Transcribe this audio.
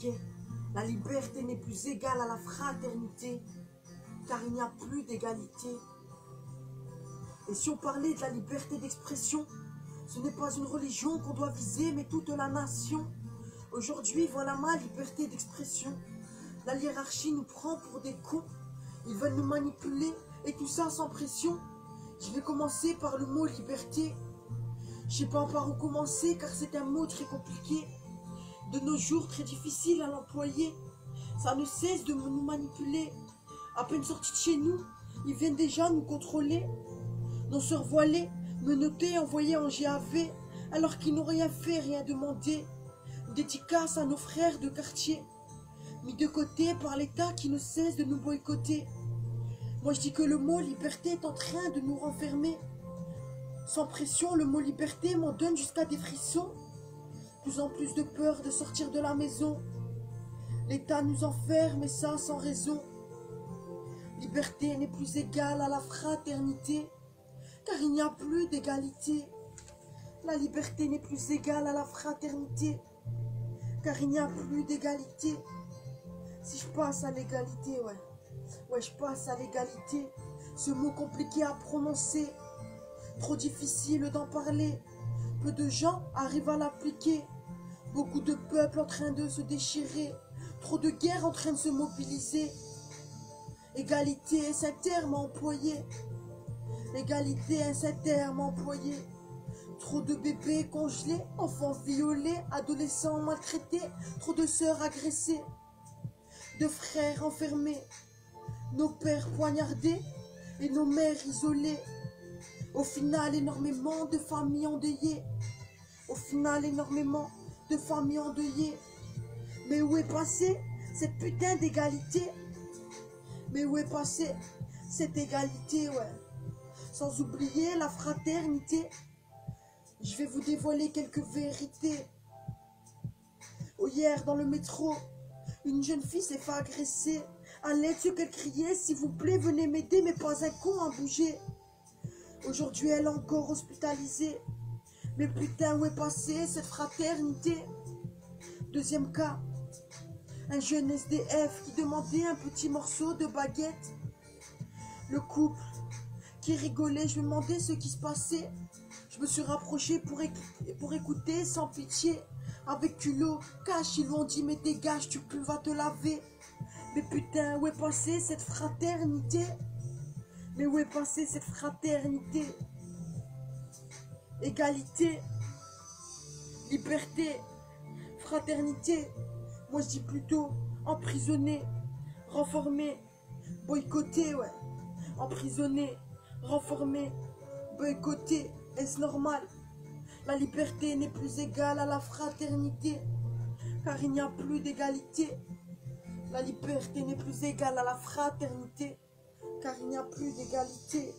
Ok, la liberté n'est plus égale à la fraternité, car il n'y a plus d'égalité. Et si on parlait de la liberté d'expression, ce n'est pas une religion qu'on doit viser, mais toute la nation. Aujourd'hui, voilà ma liberté d'expression. La hiérarchie nous prend pour des cons. Ils veulent nous manipuler, et tout ça sans pression. Je vais commencer par le mot liberté. Je sais pas par où commencer, car c'est un mot très compliqué. De nos jours, très difficile à l'employer. Ça ne cesse de nous manipuler. À peine sortis de chez nous, ils viennent déjà nous contrôler. Nos sœurs voilées, menottées, envoyées en GAV, alors qu'ils n'ont rien fait, rien demandé. Dédicace à nos frères de quartier, mis de côté par l'État qui ne cesse de nous boycotter. Moi je dis que le mot liberté est en train de nous renfermer. Sans pression, le mot liberté m'en donne jusqu'à des frissons. Plus en plus de peur de sortir de la maison. L'État nous enferme et ça sans raison. Liberté n'est plus égale à la fraternité, car il n'y a plus d'égalité. La liberté n'est plus égale à la fraternité, car il n'y a plus d'égalité. Si je passe à l'égalité, ouais, je passe à l'égalité. Ce mot compliqué à prononcer, trop difficile d'en parler. Peu de gens arrivent à l'appliquer. Beaucoup de peuples en train de se déchirer. Trop de guerres en train de se mobiliser. Égalité est un terme employé. L'égalité est un terme employé. Trop de bébés congelés, enfants violés, adolescents maltraités, trop de sœurs agressées, de frères enfermés, nos pères poignardés et nos mères isolées. Au final, énormément de familles endeuillées. Au final, énormément de familles endeuillées. Mais où est passée cette putain d'égalité? Mais où est passée cette égalité, ouais? Sans oublier la fraternité. Je vais vous dévoiler quelques vérités. Hier, dans le métro, une jeune fille s'est fait agresser. À l'aide, ce qu'elle criait, s'il vous plaît, venez m'aider, mais pas un con à bouger. Aujourd'hui, elle est encore hospitalisée. Mais putain, où est passée cette fraternité? Deuxième cas, un jeune SDF qui demandait un petit morceau de baguette. Le couple qui rigolait, je lui demandais ce qui se passait. Je me suis rapproché pour écouter sans pitié. Avec culot, cache, ils lui ont dit mais dégage, tu peux vas te laver. Mais putain, où est passée cette fraternité? Mais où est passée cette fraternité? Égalité, liberté, fraternité. Moi je dis plutôt emprisonner, renformer, boycotter, ouais. Emprisonner, renformer, boycotter. Est-ce normal? La liberté n'est plus égale à la fraternité, car il n'y a plus d'égalité. La liberté n'est plus égale à la fraternité, car il n'y a plus d'égalité.